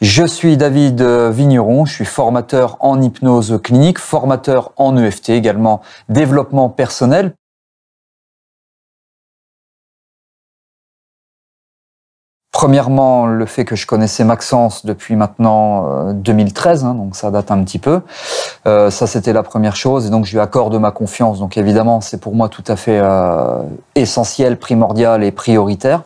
Je suis David Vigneron, je suis formateur en hypnose clinique, formateur en EFT également, développement personnel. Premièrement, le fait que je connaissais Maxence depuis maintenant 2013, donc ça date un petit peu. Ça, c'était la première chose, et donc je lui accorde ma confiance. Donc évidemment, c'est pour moi tout à fait essentiel, primordial et prioritaire.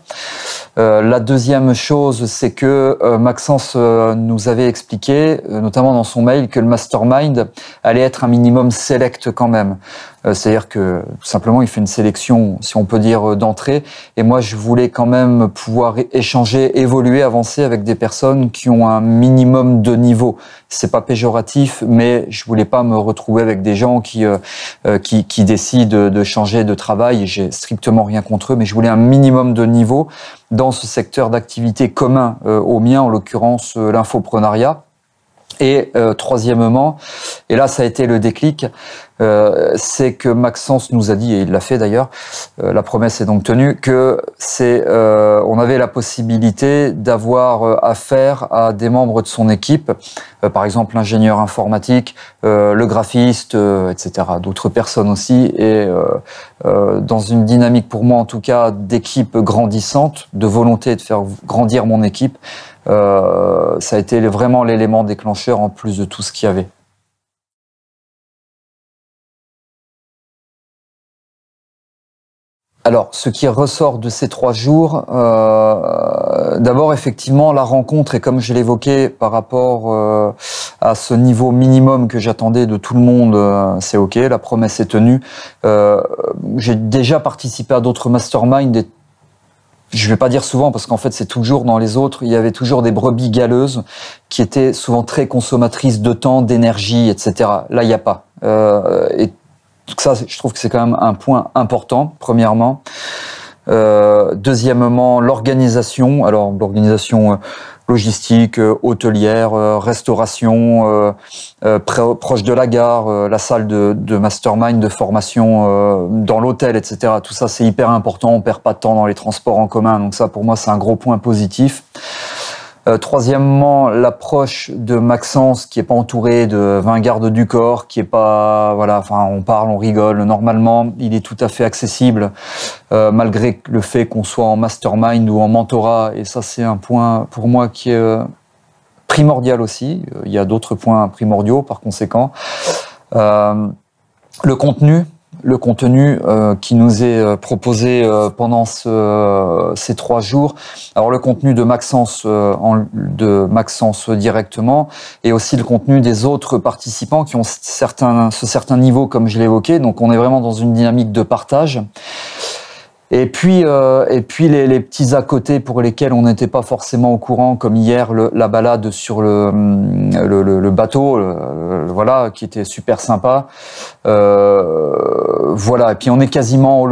La deuxième chose, c'est que Maxence nous avait expliqué, notamment dans son mail, que le mastermind allait être un minimum select quand même. C'est-à-dire que tout simplement, il fait une sélection, si on peut dire, d'entrée. Et moi, je voulais quand même pouvoir échanger, évoluer, avancer avec des personnes qui ont un minimum de niveau. C'est pas péjoratif, mais je voulais pas me retrouver avec des gens qui décident de changer de travail. J'ai strictement rien contre eux, mais je voulais un minimum de niveau dans ce secteur d'activité commun au mien, en l'occurrence l'infoprenariat. Et troisièmement, et là ça a été le déclic, c'est que Maxence nous a dit, et il l'a fait d'ailleurs, la promesse est donc tenue, que on avait la possibilité d'avoir affaire à des membres de son équipe, par exemple l'ingénieur informatique, le graphiste, etc., d'autres personnes aussi, et dans une dynamique pour moi en tout cas d'équipe grandissante, de volonté de faire grandir mon équipe. Ça a été vraiment l'élément déclencheur en plus de tout ce qu'il y avait. Alors, ce qui ressort de ces 3 jours, d'abord effectivement la rencontre, et comme je l'évoquais par rapport à ce niveau minimum que j'attendais de tout le monde, c'est ok, la promesse est tenue. J'ai déjà participé à d'autres masterminds, et je vais pas dire souvent parce qu'en fait c'est toujours dans les autres, il y avait toujours des brebis galeuses qui étaient souvent très consommatrices de temps, d'énergie, etc. Là, il n'y a pas. Et ça, je trouve que c'est quand même un point important, premièrement. Deuxièmement, l'organisation. Alors, l'organisation logistique, hôtelière, restauration, proche de la gare, la salle de mastermind, de formation dans l'hôtel, etc. Tout ça, c'est hyper important. On perd pas de temps dans les transports en commun. Donc ça, pour moi, c'est un gros point positif. Troisièmement, l'approche de Maxence, qui est pas entouré de 20 gardes du corps, qui est pas, voilà, enfin, on parle, on rigole. Normalement, il est tout à fait accessible, malgré le fait qu'on soit en mastermind ou en mentorat. Et ça, c'est un point pour moi qui est primordial aussi. Il y a d'autres points primordiaux, par conséquent. Le contenu qui nous est proposé pendant ces 3 jours. Alors le contenu de Maxence, directement, et aussi le contenu des autres participants qui ont certains niveaux, comme je l'évoquais. Donc on est vraiment dans une dynamique de partage. Et puis les petits à côté pour lesquels on n'était pas forcément au courant, comme hier la balade sur le bateau, voilà, qui était super sympa. Voilà, et puis on est quasiment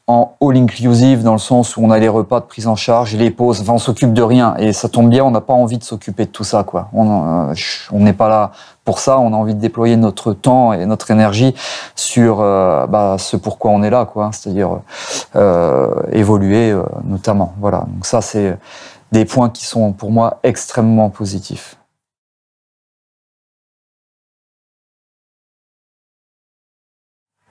en all inclusive, dans le sens où on a les repas de prise en charge, les pauses, enfin on s'occupe de rien, et ça tombe bien, on n'a pas envie de s'occuper de tout ça, quoi. On n'est pas là pour ça, on a envie de déployer notre temps et notre énergie sur ce pourquoi on est là, quoi, c'est-à-dire évoluer notamment. Voilà, donc ça c'est des points qui sont pour moi extrêmement positifs.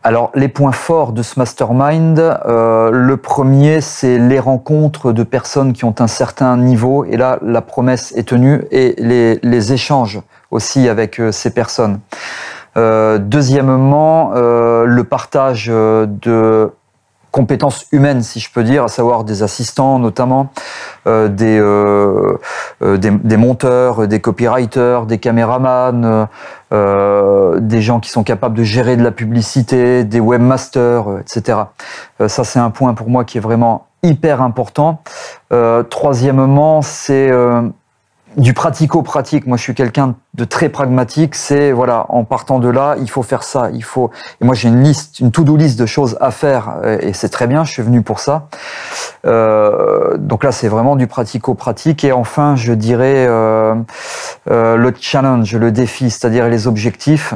Alors, les points forts de ce mastermind, le premier, c'est les rencontres de personnes qui ont un certain niveau, et là, la promesse est tenue, et les échanges aussi avec ces personnes. Deuxièmement, le partage de compétences humaines, si je peux dire, à savoir des assistants notamment, des monteurs, des copywriters, des caméramans, des gens qui sont capables de gérer de la publicité, des webmasters, etc. Ça, c'est un point pour moi qui est vraiment hyper important. Troisièmement, c'est du pratico-pratique. Moi, je suis quelqu'un de très pragmatique. C'est, voilà, en partant de là, il faut faire ça. Et moi, j'ai une to-do list de choses à faire, et c'est très bien. Je suis venu pour ça. Donc là, c'est vraiment du pratico-pratique. Et enfin, je dirais le challenge, le défi, c'est-à-dire les objectifs.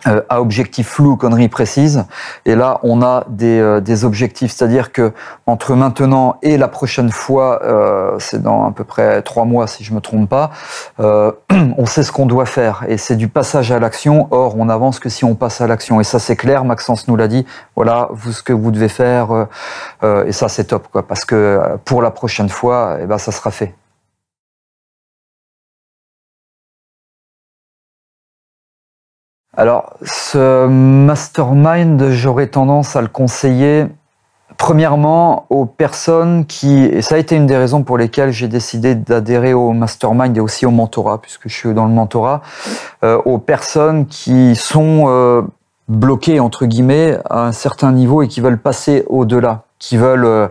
à objectif flou, conneries précises. Et là, on a des objectifs, c'est-à-dire que entre maintenant et la prochaine fois, c'est dans à peu près 3 mois si je me trompe pas, on sait ce qu'on doit faire. Et c'est du passage à l'action. Or, on avance que si on passe à l'action. Et ça, c'est clair. Maxence nous l'a dit. Voilà, ce que vous devez faire. Et ça, c'est top, quoi. Parce que pour la prochaine fois, eh ben, ça sera fait. Alors, ce mastermind, j'aurais tendance à le conseiller, premièrement, aux personnes et ça a été une des raisons pour lesquelles j'ai décidé d'adhérer au mastermind et aussi au mentorat, puisque je suis dans le mentorat, aux personnes qui sont bloquées, entre guillemets, à un certain niveau et qui veulent passer au-delà, qui veulent...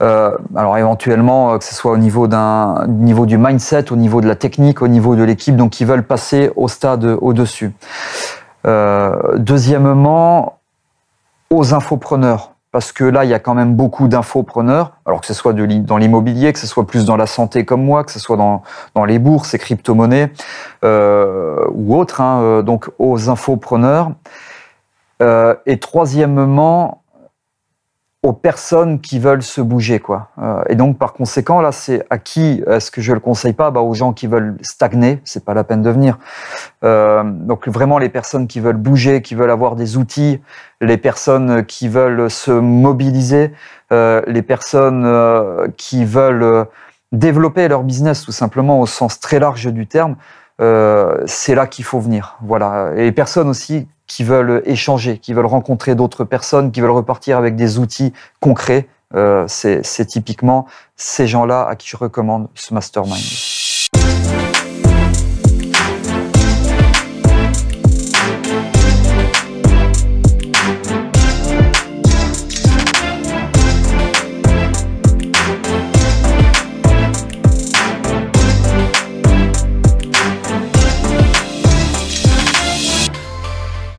alors éventuellement que ce soit au niveau du mindset, au niveau de la technique, au niveau de l'équipe, donc qui veulent passer au stade au-dessus. Deuxièmement, aux infopreneurs, parce que là il y a quand même beaucoup d'infopreneurs, alors que ce soit dans l'immobilier, que ce soit plus dans la santé comme moi, que ce soit dans les bourses et crypto-monnaies ou autres, hein, donc aux infopreneurs. Et troisièmement, aux personnes qui veulent se bouger, quoi. Et donc, par conséquent, là, c'est à qui est-ce que je le conseille pas? Bah, aux gens qui veulent stagner, c'est pas la peine de venir. Donc, vraiment, les personnes qui veulent bouger, qui veulent avoir des outils, les personnes qui veulent se mobiliser, les personnes qui veulent développer leur business, tout simplement, au sens très large du terme, c'est là qu'il faut venir. Voilà. Et les personnes aussi qui veulent échanger, qui veulent rencontrer d'autres personnes, qui veulent repartir avec des outils concrets. C'est typiquement ces gens-là à qui je recommande ce mastermind.